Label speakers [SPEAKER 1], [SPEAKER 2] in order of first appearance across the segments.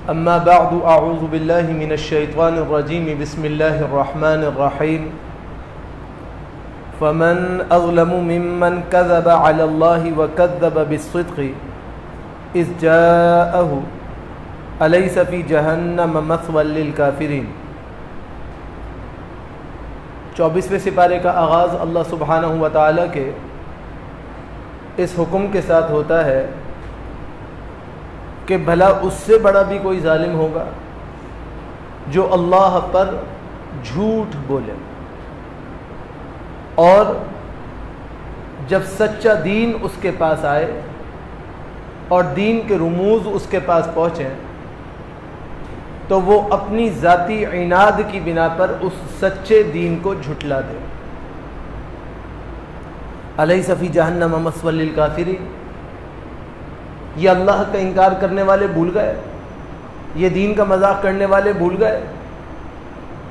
[SPEAKER 1] अम्मा बअदु अऊज़ु बिल्लाहि मिनश्शैतानिर रजीम बिस्मिल्लाहिर रहमानिर रहीम फ़मन अज़लमु मिम्मन कज़ब अलल्लाहि व कज़्ज़ब बिस्सिद्क़ि इज़ जाअहु अलैसा फ़ी जहन्नम मस्वल लिल काफ़िरीन। 24वें सिपारे का आगाज़ अल्लाह सुब्हानहु व तआला के इस हुक्म के साथ होता है कि भला उससे बड़ा भी कोई जालिम होगा जो अल्लाह पर झूठ बोले और जब सच्चा दीन उसके पास आए और दीन के रुमूज़ उसके पास पहुँचे तो वो अपनी ज़ाती इनाद की बिना पर उस सच्चे दीन को झुटला दे। अलैसा फ़ी जहन्नम मस्वल लिल काफ़िरीन, ये अल्लाह का इनकार करने वाले भूल गए, ये दीन का मजाक करने वाले भूल गए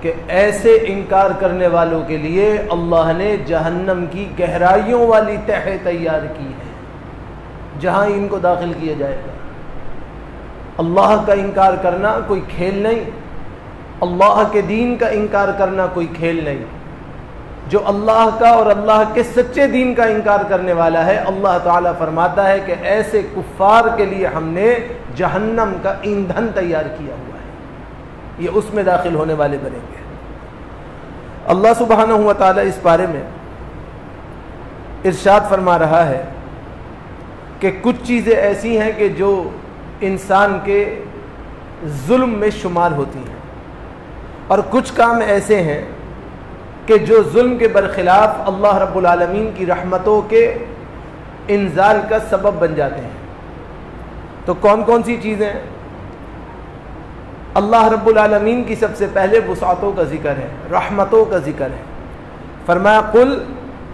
[SPEAKER 1] कि ऐसे इनकार करने वालों के लिए अल्लाह ने जहन्नम की गहराइयों वाली तह तैयार की है जहाँ इनको दाखिल किया जाएगा। अल्लाह का इनकार करना कोई खेल नहीं, अल्लाह के दीन का इनकार करना कोई खेल नहीं। जो अल्लाह का और अल्लाह के सच्चे दीन का इनकार करने वाला है, अल्लाह ताला फरमाता है कि ऐसे कुफ्फार के लिए हमने जहन्नम का ईंधन तैयार किया हुआ है, ये उसमें दाखिल होने वाले बनेंगे। अल्लाह सुब्हानहु व तआला इस बारे में इरशाद फरमा रहा है कि कुछ चीज़ें ऐसी हैं कि जो इंसान के जुल्म में शुमार होती हैं और कुछ काम ऐसे हैं कि जो जुल्म के बरखिलाफ अल्लाह रब्बुल आलमीन की रहमतों के इंजाल का सबब बन जाते हैं। तो कौन कौन सी चीज़ें? अल्लाह रब्बुल आलमीन की सबसे पहले वुसाअतों का जिक्र है, रहमतों का जिक्र है। फरमाया कुल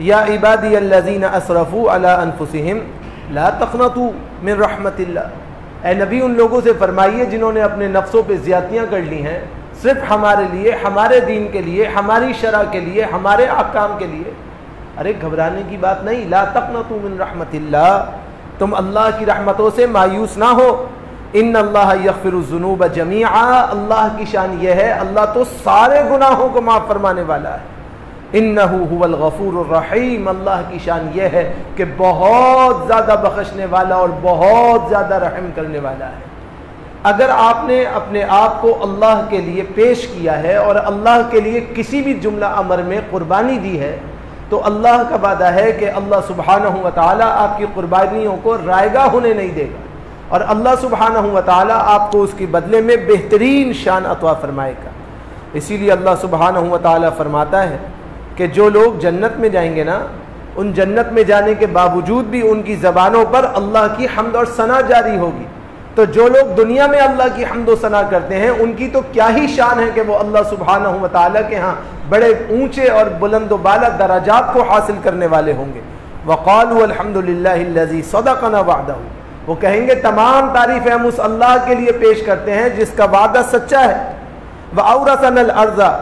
[SPEAKER 1] या इबादी अल्लज़ीना असरफू अला अनफुसिहिम ला तक़नतू मिन रहमतिल्लाह, ए नबी उन लोगों से फरमाइए जिन्होंने अपने नफ्सों पे ज़्यादतियाँ कर ली हैं सिर्फ हमारे लिए, हमारे दीन के लिए, हमारी शरा के लिए, हमारे अहकाम के लिए। अरे घबराने की बात नहीं, ला तक़नतू मिन रहमतिल्लाह, तुम अल्लाह की रहमतों से मायूस ना हो। इन्न अल्लाह यग़फ़िरुज़्ज़ुनूब जमीआ, अल्लाह की शान यह है अल्लाह तो सारे गुनाहों को माफ़ फरमाने वाला है। इन्नहु हुवल गफ़ूरुर रहीम, अल्लाह की शान यह है कि बहुत ज़्यादा बख्शने वाला और बहुत ज़्यादा रहम करने वाला है। अगर आपने अपने आप को अल्लाह के लिए पेश किया है और अल्लाह के लिए किसी भी जुमला अमर में कुर्बानी दी है तो अल्लाह का वादा है कि अल्लाह सुब्हानहु व तआला आपकी कुर्बानियों को रायगा होने नहीं देगा और अल्लाह सुब्हानहु व तआला आपको उसके बदले में बेहतरीन शान अता फरमाएगा। इसीलिए अल्लाह सुब्हानहु व तआला फरमाता है कि जो लोग जन्नत में जाएंगे ना, उन जन्नत में जाने के बावजूद भी उनकी ज़बानों पर अल्लाह की हम्द और सना जारी होगी। तो जो लोग दुनिया में अल्लाह की हम्द और सना करते हैं उनकी तो क्या ही शान है कि वो अल्लाह सुब्हानहु व तआला के यहाँ बड़े ऊंचे और बुलंद बाला दराजात को हासिल करने वाले होंगे। वक़ालू अल्हम्दुलिल्लाहिल्लज़ी सदक़ना वअदहू, वो कहेंगे तमाम तारीफ़ें हम उस अल्लाह के लिए पेश करते हैं जिसका वादा सच्चा है। व औरसनल अर्ज़ा,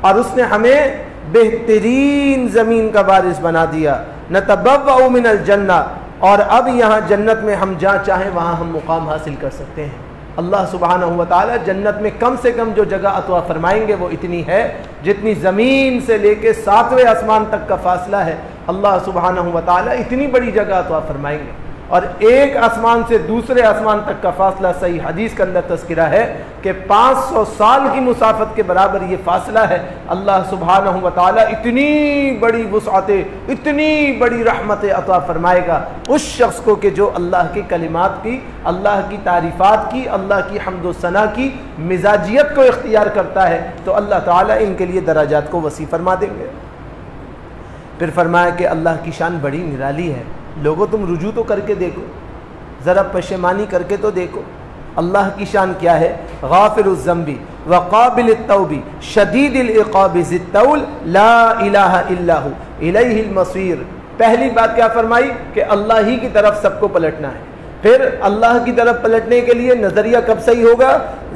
[SPEAKER 1] और उसने हमें बेहतरीन ज़मीन का वारिस बना दिया। नतबव्वअ मिनल जन्ना, और अब यहाँ जन्नत में हम जहाँ चाहें वहाँ हम मुकाम हासिल कर सकते हैं। अल्लाह सुब्हानहु व तआला जन्नत में कम से कम जो जगह अता फरमाएंगे वो इतनी है जितनी ज़मीन से लेके 7वें आसमान तक का फासला है। अल्लाह सुब्हानहु व तआला इतनी बड़ी जगह अता फरमाएंगे और एक आसमान से दूसरे आसमान तक का फासला सही हदीस के अंदर तज़किरा है कि 500 साल की मुसाफत के बराबर ये फासला है। अल्लाह सुब्हानहु व तआला इतनी बड़ी वुसअतें, इतनी बड़ी रहमतें अता फरमाएगा उस शख्स को कि जो अल्लाह की कलिमात की, अल्लाह की तारीफ़ात की, अल्लाह की हम्द व सना की मिजाजियत को इख्तियार करता है तो अल्लाह ताला इनके लिए दराजात को वसी फरमा देंगे। फिर फरमाया कि अल्लाह की शान बड़ी निराली है। लोगों तुम रुजू तो करके देखो, ज़रा पशेमानी करके तो देखो अल्लाह की शान क्या है। गाफिरुज़ ज़ंबी व काबिल तौबी शदीदिल इक़ाबि ज़ित्तौल ला इलाहा इल्लाहु इलैहिल मसीर। पहली बात क्या फरमाई कि अल्लाह ही की तरफ सबको पलटना है। फिर अल्लाह की तरफ पलटने के लिए नज़रिया कब सही होगा?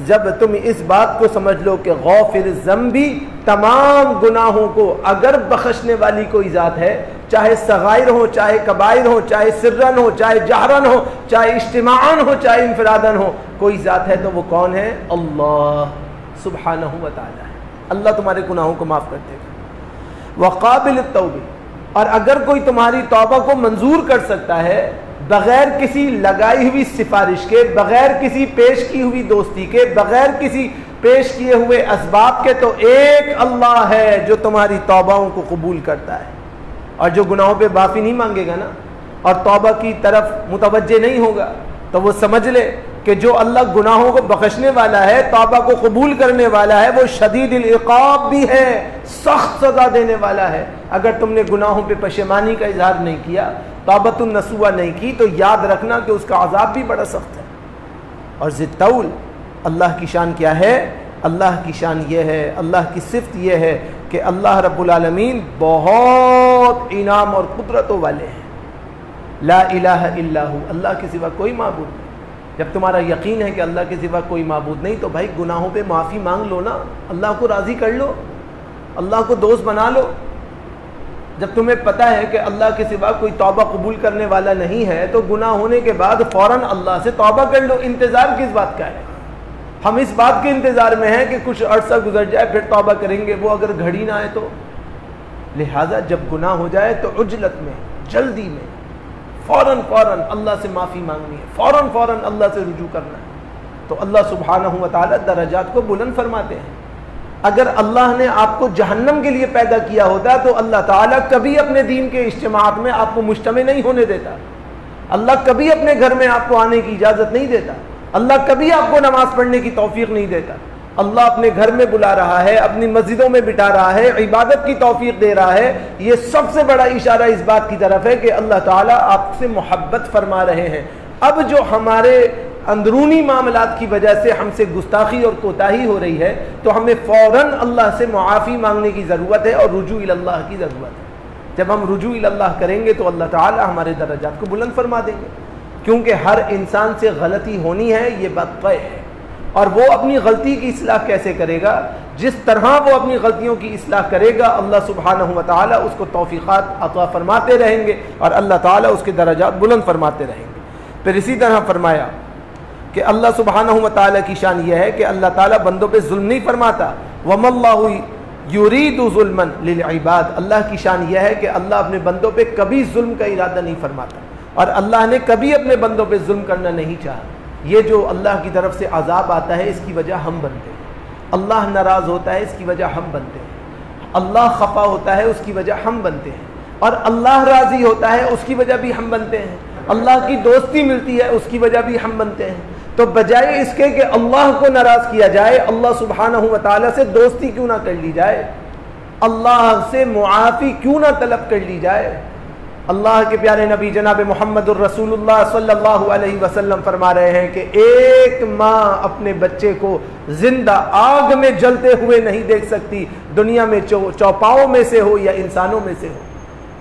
[SPEAKER 1] जब तुम इस बात को समझ लो कि गौफिर ज़ंबी, तमाम गुनाहों को अगर बख्शने वाली कोई ज़ात है, चाहे सगाइर हो, चाहे कबाइर हो, चाहे सिर्रन हो, चाहे जहरन हो, चाहे इज्तिमाअन हो, चाहे इनफरादन हो, कोई ज़ात है तो वो कौन है? अल्लाह सुब्हानहू व तआला है। अल्लाह तुम्हारे गुनाहों को माफ़ कर देगा। वक़ाबिल तौबी, और अगर कोई तुम्हारी तौबा को मंजूर कर सकता है बगैर किसी लगाई हुई सिफारिश के, बगैर किसी पेश की हुई दोस्ती के, बगैर किसी पेश किए हुए असबाब के, तो एक अल्लाह है जो तुम्हारी तौबाओं को कबूल करता है और जो गुनाहों पे माफ़ी नहीं मांगेगा ना और तौबा की तरफ मुतवज्जे नहीं होगा, तो वो समझ ले कि जो अल्लाह गुनाहों को बख्शने वाला है, तौबा को कबूल करने वाला है, वो शदीदुल इक़ाब भी है, सख्त सज़ा देने वाला है। अगर तुमने गुनाहों पे पशेमानी का इजहार नहीं किया, तौबतुन नसूहा नहीं की, तो याद रखना कि उसका अज़ाब भी बड़ा सख्त है। और ज़ित्तौल, अल्लाह की शान क्या है? अल्लाह की शान ये है, अल्लाह की सिफ़त ये है कि अल्लाह रब्बुल आलमीन बहुत इनाम और कुदरतों वाले हैं। ला इलाहा इल्लाहु, अल्लाह के सिवा कोई माबूद नहीं। जब तुम्हारा यकीन है कि अल्लाह के सिवा कोई माबूद नहीं, तो भाई गुनाहों पे माफ़ी मांग लो ना, अल्लाह को राज़ी कर लो, अल्लाह को दोस्त बना लो। जब तुम्हें पता है कि अल्लाह के सिवा कोई तौबा कबूल करने वाला नहीं है, तो गुनाह होने के बाद फ़ौरन अल्लाह से तौबा कर लो। इंतज़ार किस बात का है? हम इस बात के इंतज़ार में हैं कि कुछ अरसा गुजर जाए फिर तौबा करेंगे, वो अगर घड़ी ना आए तो। लिहाजा जब गुनाह हो जाए तो उजलत में, जल्दी में, फ़ौरन अल्लाह से माफ़ी मांगनी है, फ़ौरन अल्लाह से रुजू करना है। तो अल्लाह सुब्हानहू व तआला दरजात को बुलंद फरमाते हैं। अगर अल्लाह ने आपको जहन्नम के लिए पैदा किया होता तो अल्लाह ताला कभी अपने दीन के इज्तिमाअत में आपको मुज्तमे नहीं होने देता। अल्लाह कभी अपने घर में आपको आने की इजाज़त नहीं देता। अल्लाह कभी आपको नमाज पढ़ने की तौफीक नहीं देता। अल्लाह अपने घर में बुला रहा है, अपनी मस्जिदों में बिठा रहा है, इबादत की तौफीक दे रहा है। ये सबसे बड़ा इशारा इस बात की तरफ है कि अल्लाह ताला आपसे मोहब्बत फरमा रहे हैं। अब जो हमारे अंदरूनी मामलात की वजह से हमसे गुस्ताखी और कोताही हो रही है, तो हमें फ़ौरन अल्लाह से मुआफ़ी मांगने की ज़रूरत है और रुजू इल्लाह की ज़रूरत है। जब हम रुजू इल्लाह करेंगे तो अल्लाह ताला हमारे दर्जात को बुलंद फरमा देंगे, क्योंकि हर इंसान से गलती होनी है, ये बात तय है। और वो अपनी गलती की इस्लाह कैसे करेगा? जिस तरह वो अपनी गलतियों की इस्लाह करेगा, अल्लाह सुब्हानहू व तआला उसको तौफीक़ात अता फरमाते रहेंगे और अल्लाह ताला उसके दर्जात बुलंद फरमाते रहेंगे। फिर इसी तरह फरमाया कि अल्लाह सुब्हानहू व तआला की शान यह है कि अल्लाह ताला बंदों पे जुल्म नहीं फरमाता। वमल्लाहु युरीदु ज़ुल्मन लिल इबाद, अल्लाह की शान यह है कि अल्लाह अपने बंदों पे कभी जुल्म का इरादा नहीं फरमाता और अल्लाह ने कभी अपने बंदों पे जुल्म करना नहीं चाहा। ये जो अल्लाह की तरफ से अजाब आता है, इसकी वजह हम बनते हैं। अल्लाह नाराज़ होता है, इसकी वजह हम बनते हैं। अल्लाह खफा होता है, उसकी वजह हम बनते हैं। और अल्लाह राज़ी होता है, उसकी वजह भी हम बनते हैं। अल्लाह की दोस्ती मिलती है, उसकी वजह भी हम बनते हैं। तो बजाय इसके कि अल्लाह को नाराज़ किया जाए, अल्लाह सुब्हानहू व तआला से दोस्ती क्यों ना कर ली जाए, अल्लाह से मुआफ़ी क्यों ना तलब कर ली जाए। अल्लाह के प्यारे नबी जनाब मुहम्मदुर रसूलुल्लाह सल्लल्लाहु अलैहि वसल्लम फरमा रहे हैं कि एक माँ अपने बच्चे को जिंदा आग में जलते हुए नहीं देख सकती, दुनिया में चौपाओं में से हो या इंसानों में से हो,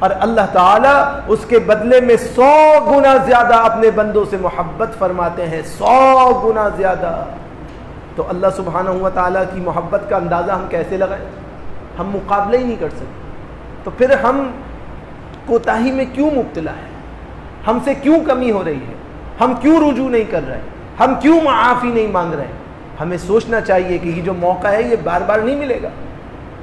[SPEAKER 1] और अल्लाह ताला उसके बदले में 100 गुना ज्यादा अपने बंदों से मोहब्बत फरमाते हैं, 100 गुना ज्यादा। तो अल्लाह सुब्हानहू व तआला की मोहब्बत का अंदाज़ा हम कैसे लगाएं? हम मुकाबले ही नहीं कर सकते। तो फिर हम कोताही में क्यों मुब्तला है? हमसे क्यों कमी हो रही है? हम क्यों रुजू नहीं कर रहे? हम क्यों माफ़ी नहीं मांग रहे? हमें सोचना चाहिए कि ये जो मौका है ये बार बार नहीं मिलेगा।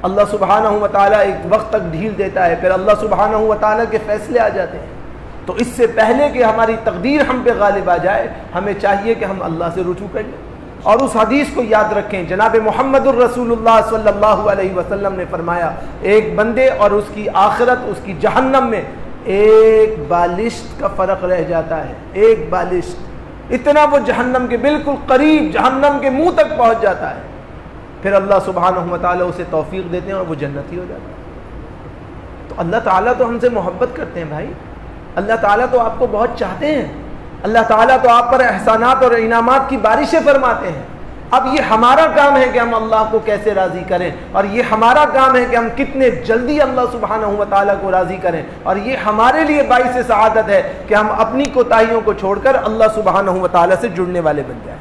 [SPEAKER 1] अल्लाह सुब्हानहू व तआला एक वक्त तक ढील देता है, फिर अल्लाह सुब्हानहू व तआला के फैसले आ जाते हैं। तो इससे पहले कि हमारी तकदीर हम पे गालिब आ जाए, हमें चाहिए कि हम अल्लाह से रुजू कर लें और उस हदीस को याद रखें। जनाब मुहम्मदुर रसूलुल्लाह सल्लल्लाहु अलैहि वसल्लम ने फरमाया, एक बंदे और उसकी आखिरत, उसकी जहन्नम में एक बालिश्त का फ़र्क रह जाता है। एक बालिश्त, इतना वो जहन्नम के बिल्कुल करीब, जहन्नम के मुंह तक पहुंच जाता है। फिर अल्लाह सुब्हानहू व तआला उसे तौफीक देते हैं और वो जन्नती हो जाता है। तो अल्लाह ताला तो हमसे मोहब्बत करते हैं भाई, अल्लाह ताला तो आपको बहुत चाहते हैं, अल्लाह ताला तो आप पर एहसानात और इनामात की बारिशें फरमाते हैं। अब ये हमारा काम है कि हम अल्लाह को कैसे राज़ी करें, और ये हमारा काम है कि हम कितने जल्दी अल्लाह सुब्हानहू व तआला को राज़ी करें, और ये हमारे लिए बाइस सआदत है कि हम अपनी कोताहियों को छोड़कर अल्लाह सुब्हानहू व तआला से जुड़ने वाले बन जाएं।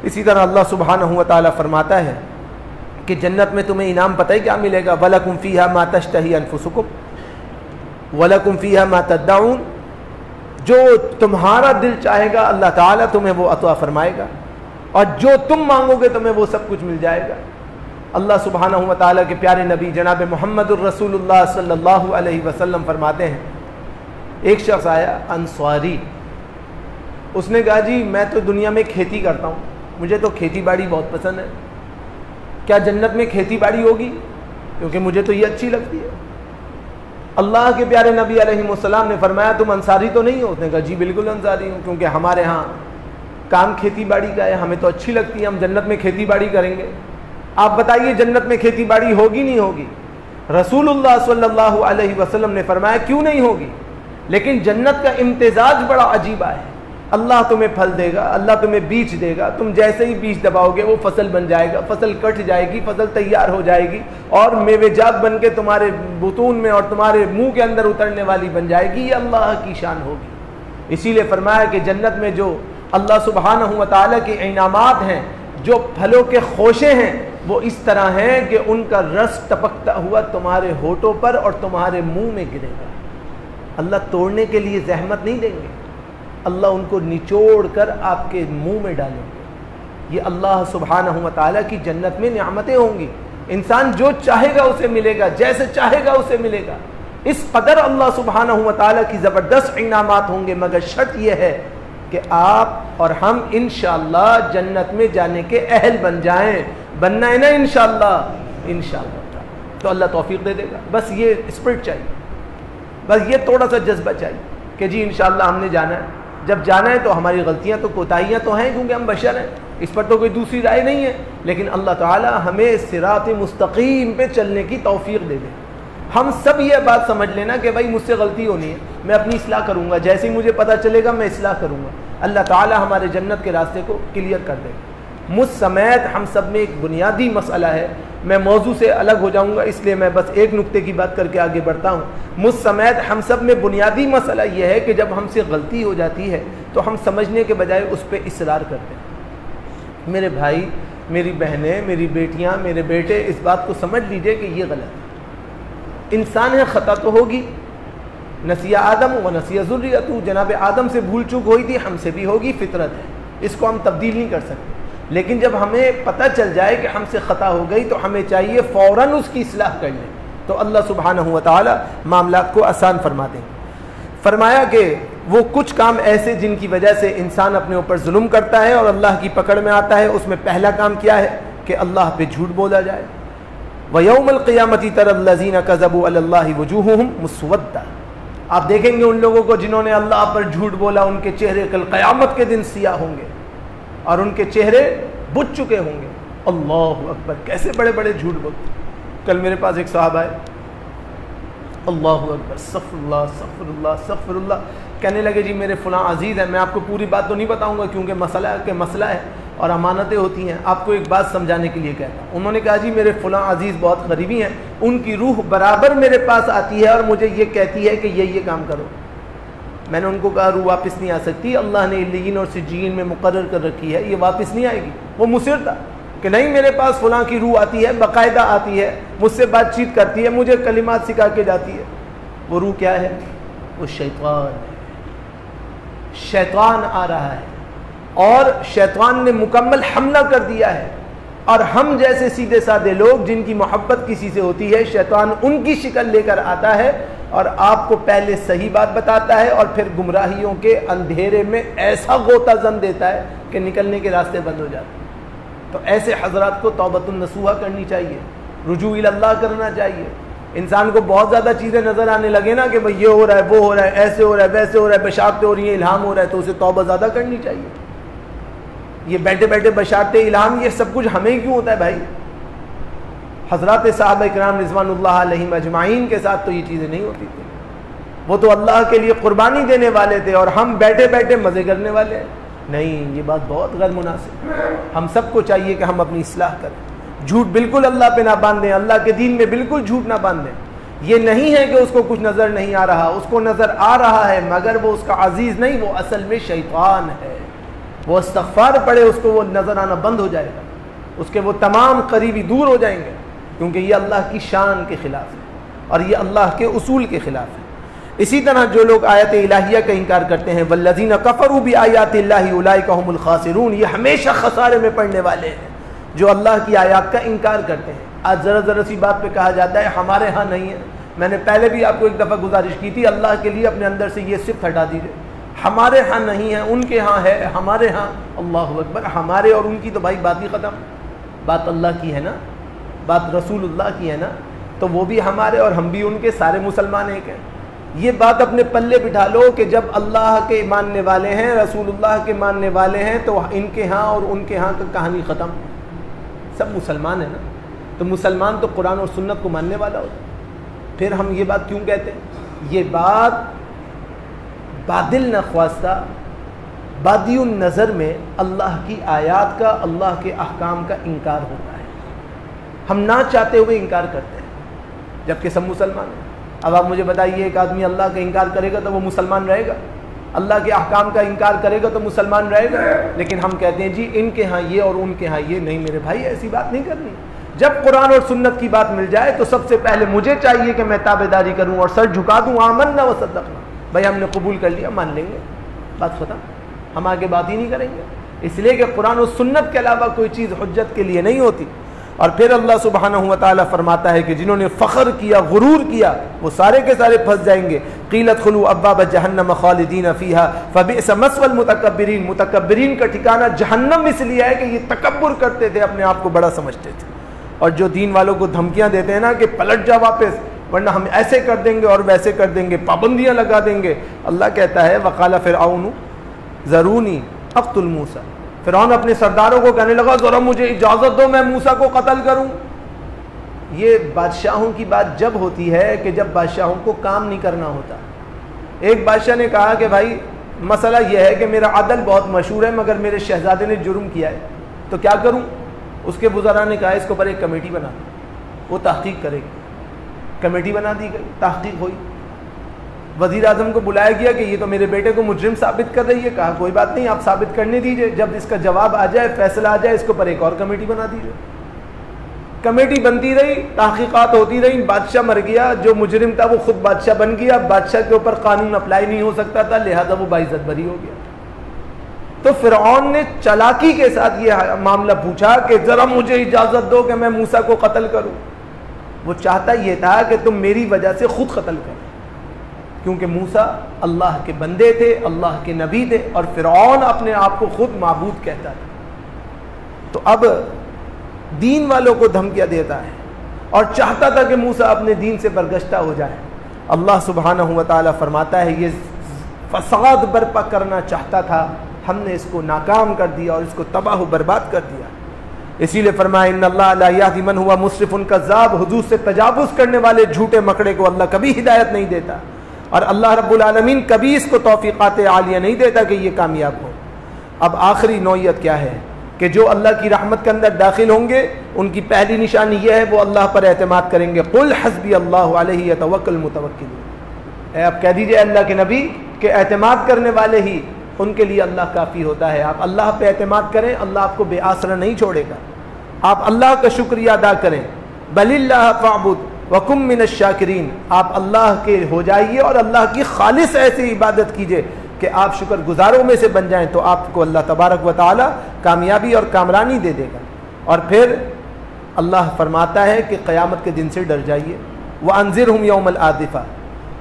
[SPEAKER 1] इसी तरह अल्लाह सुब्हानहू व तआला फरमाता है कि जन्नत में तुम्हें इनाम पता ही क्या मिलेगा? वलकुम फ़ीहा मा तश्तही अनफुसुकुम, वलकुम फ़ीहा मा तद्दाऊन, जो तुम्हारा दिल चाहेगा अल्लाह ताला तुम्हें वो अता फरमाएगा, और जो तुम मांगोगे तुम्हें वो सब कुछ मिल जाएगा। अल्लाह सुब्हानहू व तआला के प्यारे नबी जनाब मुहम्मदुर रसूलुल्लाह सल्लल्लाहु अलैहि वसल्लम फरमाते हैं, एक शख्स आया अंसारी, उसने कहा जी मैं तो दुनिया में खेती करता हूँ, मुझे तो खेती बाड़ी बहुत पसंद है, क्या जन्नत में खेती बाड़ी होगी? क्योंकि मुझे तो ये अच्छी लगती है। अल्लाह के प्यारे नबी अलैहिस्सलाम ने फरमाया तुम अंसारी तो नहीं हो? उसने कहा जी बिल्कुल अंसारी हूँ, क्योंकि हमारे यहाँ काम खेती बाड़ी का है, हमें तो अच्छी लगती है, हम जन्नत में खेती बाड़ी करेंगे। आप बताइए जन्नत में खेती बाड़ी होगी नहीं होगी? रसूलुल्लाह सल्लल्लाहु अलैहि वसल्लम ने फरमाया क्यों नहीं होगी, लेकिन जन्नत का इम्तिजाज बड़ा अजीबा है। अल्लाह तुम्हें फल देगा, अल्लाह तुम्हें बीज देगा, तुम जैसे ही बीज दबाओगे वो फसल बन जाएगा, फसल कट जाएगी, फसल तैयार हो जाएगी और मेवेजात बन के तुम्हारे बुतून में और तुम्हारे मुंह के अंदर उतरने वाली बन जाएगी। ये अल्लाह की शान होगी। इसीलिए फरमाया कि जन्नत में जो अल्लाह सुब्हानहू व तआला के इनामात हैं, जो फलों के खोशे हैं, वो इस तरह हैं कि उनका रस टपकता हुआ तुम्हारे होठों पर और तुम्हारे मुंह में गिरेगा। अल्लाह तोड़ने के लिए जहमत नहीं देंगे, अल्लाह उनको निचोड़ कर आपके मुंह में डालेंगे। ये अल्लाह सुब्हानहू व तआला की जन्नत में नियामतें होंगी। इंसान जो चाहेगा उसे मिलेगा, जैसे चाहेगा उसे मिलेगा। इस कदर अल्लाह सुब्हानहू व तआला की ज़बरदस्त इनामात होंगे, मगर शर्त यह है कि आप और हम इंशाअल्लाह जन्नत में जाने के अहल बन जाएं। बनना है ना इंशाअल्लाह, इंशाअल्लाह तो अल्लाह तौफीक दे देगा। बस ये स्पिरिट चाहिए, बस ये थोड़ा सा जज्बा चाहिए कि जी इंशाअल्लाह हमने जाना है। जब जाना है तो हमारी गलतियां तो कोताहियां तो हैं, क्योंकि हम बशर हैं, इस पर तो कोई दूसरी राय नहीं है, लेकिन अल्लाह ताला हमें सिरात मुस्तकीम पे चलने की तौफीक दे दे। हम सब ये बात समझ लेना कि भाई मुझसे गलती होनी है, मैं अपनी इस्लाह करूँगा, जैसे ही मुझे पता चलेगा मैं इस्लाह करूँगा। अल्लाह ताला हमारे जन्नत के रास्ते को क्लियर कर दे। मुझ समेत हम सब में एक बुनियादी मसला है, मैं मौजू से अलग हो जाऊंगा इसलिए मैं बस एक नुक्ते की बात करके आगे बढ़ता हूँ। मुझ समेत हम सब में बुनियादी मसला यह है कि जब हमसे गलती हो जाती है तो हम समझने के बजाय उस पर इसरार करते हैं। मेरे भाई, मेरी बहनें, मेरी बेटियाँ, मेरे बेटे, इस बात को समझ लीजिए कि ये गलत है। इंसान है, ख़ता तो होगी, नसिया आदम व नसिया ज़ुर्रियतु, जनाब आदम से भूल चूक हुई थी, हमसे भी होगी, फितरत है, इसको हम तब्दील नहीं कर सकते। लेकिन जब हमें पता चल जाए कि हमसे ख़ता हो गई तो हमें चाहिए फ़ौरन उसकी इस्लाह कर लें, तो अल्लाह सुब्हानहू व तआला मामलात को आसान फरमा देंगे। फरमाया कि वो कुछ काम ऐसे जिनकी वजह से इंसान अपने ऊपर जुल्म करता है और अल्लाह की पकड़ में आता है, उसमें पहला काम क्या है कि अल्लाह पे झूठ बोला जाए। व यौमल क़ियामति तरल्लज़ीना कज़बू अलल्लाहि वजूहुहुम मुस्वद्दा, आप देखेंगे उन लोगों को जिन्होंने अल्लाह पर झूठ बोला, उनके चेहरे कल क़यामत के दिन सियाह होंगे और उनके चेहरे बुझ चुके होंगे। अल्लाहु अकबर, कैसे बड़े बड़े झूठ बोलते। कल मेरे पास एक साहब आए, अल्लाहु अकबर, सफ़रुल्लाह सफ़रुल्लाह सफ़रुल्लाह, कहने लगे जी मेरे फ़लाँ अजीज़ है, मैं आपको पूरी बात तो नहीं बताऊंगा क्योंकि मसला है और अमानतें होती हैं, आपको एक बात समझाने के लिए कहता हूँ। उन्होंने कहा जी मेरे फ़लाँ अजीज़ बहुत गरीबी हैं, उनकी रूह बराबर मेरे पास आती है और मुझे ये कहती है कि ये काम करो। मैंने उनको कहा रूह वापस नहीं आ सकती, अल्लाह ने इल्लीन और सिज्जीन में मुकर्रर कर रखी है, ये वापस नहीं आएगी। वो मुसिर था कि नहीं मेरे पास फलां की रूह आती है, बाकायदा आती है, मुझसे बातचीत करती है, मुझे कलिमात सिखा के जाती है। वो रूह क्या है? वो शैतान है। शैतान आ रहा है और शैतान ने मुकम्मल हमला कर दिया है। और हम जैसे सीधे साधे लोग जिनकी मोहब्बत किसी से होती है, शैतान उनकी शिकल लेकर आता है और आपको पहले सही बात बताता है और फिर गुमराहियों के अंधेरे में ऐसा गोता जन देता है कि निकलने के रास्ते बंद हो जाते हैं। तो ऐसे हजरात को तौबतुन नसूहा करनी चाहिए, रुजू इल्लाह करना चाहिए। इंसान को बहुत ज़्यादा चीज़ें नज़र आने लगे ना कि भाई ये हो रहा है, वो हो रहा है, ऐसे हो रहा है, वैसे हो रहा है, बशारतें हो रही हैं, इल्हाम हो रहा है, तो उसे तौबा ज़्यादा करनी चाहिए। ये बैठे बैठे बशारतें, इल्हाम, ये सब कुछ हमें क्यों होता है भाई? हज़रात सहाबा इकराम रिज़वानुल्लाह अलैहिम अजमाइन के साथ तो ये चीज़ें नहीं होती थी। वो तो अल्लाह के लिए कुर्बानी देने वाले थे और हम बैठे बैठे मज़े करने वाले हैं। नहीं, ये बात बहुत गैर मुनासिब। हम सबको चाहिए कि हम अपनी इस्लाह करें। झूठ बिल्कुल अल्लाह पे ना बांधें, अल्लाह के दीन में बिल्कुल झूठ ना बांधें। ये नहीं है कि उसको कुछ नज़र नहीं आ रहा, उसको नज़र आ रहा है मगर वो उसका अजीज़ नहीं, वो असल में शैतान है। वो इस्तग़फ़ार पढ़े, उसको वो नज़र आना बंद हो जाएगा, उसके वो तमाम करीबी दूर हो जाएंगे, क्योंकि ये अल्लाह की शान के ख़िलाफ़ है और ये अल्लाह के उसूल के ख़िलाफ़ है। इसी तरह जो लोग आयत इलाहिया का इनकार करते हैं, वल्लज़ीना कफ़रू बि आयातिल्लाहि उलाइका हुमुल खासिरून, ये हमेशा खसारे में पड़ने वाले हैं जो अल्लाह की आयत का इनकार करते हैं। आज ज़रा सी बात पे कहा जाता है हमारे यहाँ नहीं है। मैंने पहले भी आपको एक दफ़ा गुजारिश की थी, अल्लाह के लिए अपने अंदर से ये सिर्फ हटा दीजिए, हमारे यहाँ नहीं है, उनके यहाँ है, हमारे यहाँ। अल्लाहु अकबर, हमारे और उनकी तो भाई बात ही ख़त्म। बात अल्लाह की है ना, बात रसूलुल्लाह की है ना, तो वो भी हमारे और हम भी उनके, सारे मुसलमान एक हैं। ये बात अपने पल्ले बिठा लो कि जब अल्लाह के मानने वाले हैं, रसूलुल्लाह के मानने वाले हैं, तो इनके यहाँ और उनके यहाँ का कहानी ख़त्म, सब मुसलमान है ना। तो मुसलमान तो कुरान और सुन्नत को मानने वाला होता। फिर हम ये बात क्यों कहते हैं? ये बात बादिल न ख्वास्ता, बादियुन नज़र में अल्लाह की आयात का, अल्लाह के अहकाम का इनकार होता है। हम ना चाहते हुए इनकार करते हैं, जबकि सब मुसलमान हैं। अब आप मुझे बताइए, एक आदमी अल्लाह का इनकार करेगा तो वो मुसलमान रहेगा? अल्लाह के अहकाम का इनकार करेगा तो मुसलमान रहेगा? लेकिन हम कहते हैं जी इनके यहाँ ये और उनके यहाँ ये। नहीं मेरे भाई, ऐसी बात नहीं करनी। जब कुरान और सुन्नत की बात मिल जाए तो सबसे पहले मुझे चाहिए कि मैं ताबेदारी करूँ और सर झुका दूँ, आमन्ना व सद्दक़ना, भाई हमने कबूल कर लिया, मान लेंगे, बात खत्म। हम आगे बात ही नहीं करेंगे, इसलिए कि कुरान और सुन्नत के अलावा कोई चीज़ हुज्जत के लिए नहीं होती। और फिर अल्लाह सुब्हानहु व तआला फरमाता है कि जिन्होंने फ़ख्र किया, गुरूर किया, वो सारे के सारे फंस जाएंगे। क़ीलत खुलू अब्वाब जहन्नम ख़ालिदीन फ़ीहा फ़बिअस मस्वल मुतकब्बिरीन। मुतकब्बिरीन का ठिकाना जहन्नम इसलिए है कि ये तकब्बुर करते थे, अपने आप को बड़ा समझते थे। और जो दीन वालों को धमकियाँ देते हैं ना कि पलट जा वापस, वरना हम ऐसे कर देंगे और वैसे कर देंगे, पाबंदियाँ लगा देंगे। अल्लाह कहता है वक़ाला फ़िरऔन ज़रूनी अक़्तुल मूसा। फ़िरऔन अपने सरदारों को कहने लगा ज़रा मुझे इजाज़त दो, मैं मूसा को कत्ल करूँ। ये बादशाहों की बात जब होती है कि जब बादशाहों को काम नहीं करना होता। एक बादशाह ने कहा कि भाई मसला यह है कि मेरा अदल बहुत मशहूर है, मगर मेरे शहजादे ने जुर्म किया है, तो क्या करूँ? उसके वज़रा ने कहा इसके ऊपर एक कमेटी बना दो, वो तहक़ीक़ करेगी। कमेटी बना दी गई, तहक़ीक़ हुई, वज़ीर आज़म को बुलाया गया कि ये तो मेरे बेटे को मुजरिम साबित कर रही है। कहा कोई बात नहीं, आप साबित करने दीजिए, जब इसका जवाब आ जाए, फैसला आ जाए, इसके ऊपर एक और कमेटी बना दीजिए। कमेटी बनती रही, तहक़ीक़ात होती रही, बादशाह मर गया, जो मुजरिम था वो खुद बादशाह बन गया, बादशाह के ऊपर कानून अप्लाई नहीं हो सकता था, लिहाजा वो बाइज़्ज़त बरी हो गया। तो फ़िरऔन ने चालाकी के साथ ये मामला पूछा कि ज़रा मुझे इजाज़त दो कि मैं मूसा को कत्ल करूँ। वो चाहता ये था कि तुम मेरी वजह से खुद कत्ल करो, क्योंकि मूसा अल्लाह के बंदे थे, अल्लाह के नबी थे, और फ़िरऔन अपने आप को खुद माबूद कहता था। तो अब दीन वालों को धमकियाँ देता है और चाहता था कि मूसा अपने दीन से बरगश्ता हो जाए। अल्लाह सुब्हानहु व तआला फरमाता है ये फसाद बर्पा करना चाहता था, हमने इसको नाकाम कर दिया और इसको तबाह बर्बाद कर दिया। इसीलिए फरमाया इन्नल्लाह ला यहदी मन हुवा मुस्रिफुन कज़्ज़ाब, हुदूद से तजावुज़ करने वाले झूठे मकड़े को अल्लाह कभी हिदायत नहीं देता, और अल्लाह रब्बुल आलमीन कभी इसको तौफ़ीक़ात आलिया नहीं देता कि ये कामयाब हो। अब आखिरी नौइयत क्या है कि जो अल्लाह की रहमत के अंदर दाखिल होंगे, उनकी पहली निशानी यह है वो अल्लाह पर एतमाद करेंगे। कुल हस्बी अल्लाहु अलैहि यतवक्कल मुतवक्किलून। आप कह दीजिए अल्लाह के नबी के एतमाद करने वाले ही, उनके लिए अल्लाह काफ़ी होता है। आप अल्लाह पे एतमाद करें, अल्लाह आपको बेआसरा नहीं छोड़ेगा। आप अल्लाह का शुक्रिया अदा करें, बलिल्लाह फ़अबुद वकुम मिनश शाकिरीन। आप अल्लाह के हो जाइए और अल्लाह की खालिस ऐसी इबादत कीजिए कि आप शुक्रगुजारों में से बन जाएं, तो आपको अल्लाह तबारक व तआला कामयाबी और कामरानी दे देगा। और फिर अल्लाह फरमाता है कि क़यामत के दिन से डर जाइए। व अंज़िरहुम यौमल आज़िफ़ा,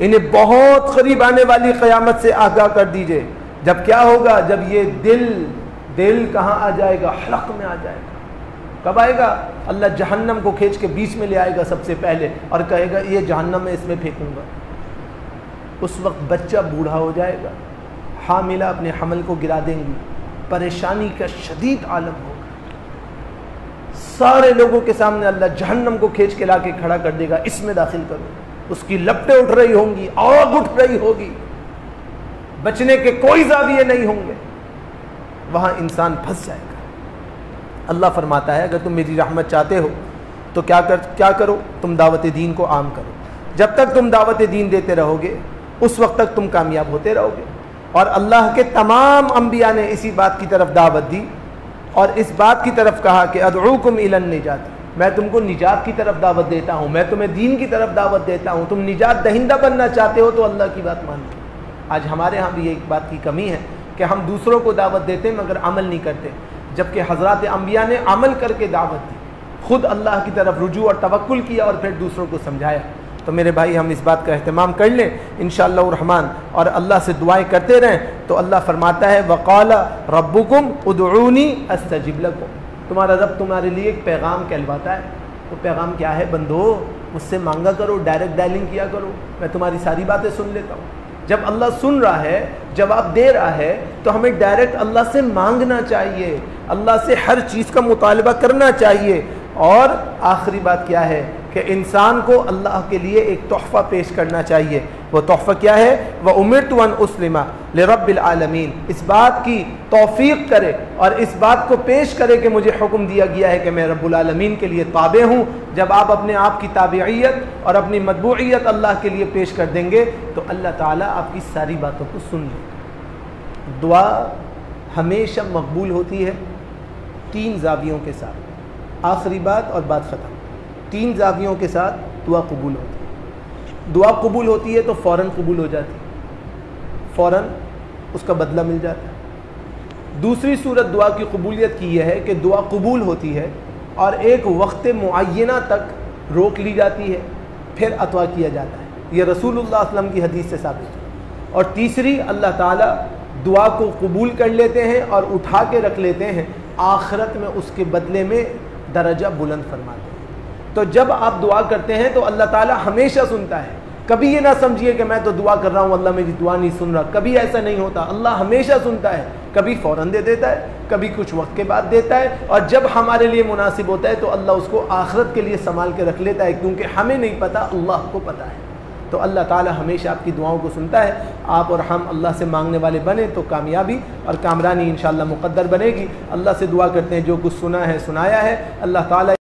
[SPEAKER 1] इन्हें बहुत करीब आने वाली क़यामत से आगाह कर दीजिए। जब क्या होगा? जब ये दिल कहाँ आ जाएगा? हलक में आ जाएगा। कब आएगा? अल्लाह जहन्नम को खींच के बीच में ले आएगा सबसे पहले और कहेगा ये जहन्नम में इसमें फेंकूंगा। उस वक्त बच्चा बूढ़ा हो जाएगा, हामिला अपने हमल को गिरा देंगी, परेशानी का शदीद आलम होगा। सारे लोगों के सामने अल्लाह जहन्नम को खींच के ला के खड़ा कर देगा, इसमें दाखिल करो। उसकी लपटें उठ रही होंगी, आग उठ रही होगी, बचने के कोई ज़ाविये नहीं होंगे, वहाँ इंसान फंस जाएगा। अल्लाह फरमाता है अगर तुम मेरी रहमत चाहते हो तो क्या करो? तुम दावत दीन को आम करो। जब तक तुम दावत दीन देते रहोगे उस वक्त तक तुम कामयाब होते रहोगे। और अल्लाह के तमाम अंबिया ने इसी बात की तरफ दावत दी और इस बात की तरफ कहा कि अदऊकुम इलन निजात, मैं तुमको निजात की तरफ दावत देता हूँ, मैं तुम्हें दीन की तरफ दावत देता हूँ, तुम निजात दहिंदा बनना चाहते हो तो अल्लाह की बात मानो। आज हमारे यहाँ भी एक बात की कमी है कि हम दूसरों को दावत देते हैं मगर अमल नहीं करते, जबकि हज़रात अंबिया ने अमल करके दावत दी, खुद अल्लाह की तरफ रुजू और तवक्कुल किया और फिर दूसरों को समझाया। तो मेरे भाई हम इस बात का एहतमाम कर लें इंशाअल्लाह रहमान और अल्लाह से दुआएं करते रहें। तो अल्लाह फरमाता है वक़ाला रब्बुकुम उदऊनी अस्तजिब लकुम, तुम्हारा रब तुम्हारे लिए एक पैगाम कहलवाता है। तो पैगाम क्या है? बंदो मुझसे मांगा करो, डायरेक्ट डायलिंग किया करो, मैं तुम्हारी सारी बातें सुन लेता हूँ। जब अल्लाह सुन रहा है, जवाब दे रहा है, तो हमें डायरेक्ट अल्लाह से मांगना चाहिए, अल्लाह से हर चीज़ का मुतालबा करना चाहिए। और आखिरी बात क्या है कि इंसान को अल्लाह के लिए एक तोहफ़ा पेश करना चाहिए। वो तोहफ़ा क्या है? वह उमिरतु अन उस्लिमा लिरब्बिल आलमीन, इस बात की तौफीक करे और इस बात को पेश करे कि मुझे हुक्म दिया गया है कि मैं रब्बुल आलमीन के लिए ताबे हूँ। जब आप अपने आप की ताबेइयत और अपनी मतबूइयत अल्लाह के लिए पेश कर देंगे तो अल्लाह ताला आपकी सारी बातों को सुन लेगा। दुआ हमेशा मकबूल होती है 3 ज़ावियों के साथ। आखिरी बात और बात ख़त्म। 3 ज़ावियों के साथ दुआ कबूल होती है। दुआ कबूल होती है तो फ़ौरन कबूल हो जाती है, फ़ौरन उसका बदला मिल जाता है। दूसरी सूरत दुआ की कबूलियत की यह है कि दुआ कबूल होती है और एक वक्त मुअय्यना तक रोक ली जाती है, फिर अतवा किया जाता है। यह रसूलुल्लाह सल्लल्लाहु अलैहि वसल्लम की हदीस से साबित है। और तीसरी, अल्लाह ताला दुआ को कबूल कर लेते हैं और उठा के रख लेते हैं, आखिरत में उसके बदले में दर्जा बुलंद फरमाते हैं। तो जब आप दुआ करते हैं तो अल्लाह ताला हमेशा सुनता है। कभी ये ना समझिए कि मैं तो दुआ कर रहा हूँ अल्लाह मेरी दुआ नहीं सुन रहा, कभी ऐसा नहीं होता। अल्लाह हमेशा सुनता है, कभी फ़ौरन दे देता है, कभी कुछ वक्त के बाद देता है, और जब हमारे लिए मुनासिब होता है तो अल्लाह उसको आखिरत के लिए संभाल के रख लेता है, क्योंकि हमें नहीं पता, अल्लाह को पता है। तो अल्लाह ताला हमेशा आपकी दुआओं को सुनता है। आप और हम अल्लाह से मांगने वाले बने तो कामयाबी और कामरानी इंशाअल्लाह मुक़द्दर बनेगी। अल्लाह से दुआ करते हैं जो कुछ सुना है सुनाया है, अल्लाह ताला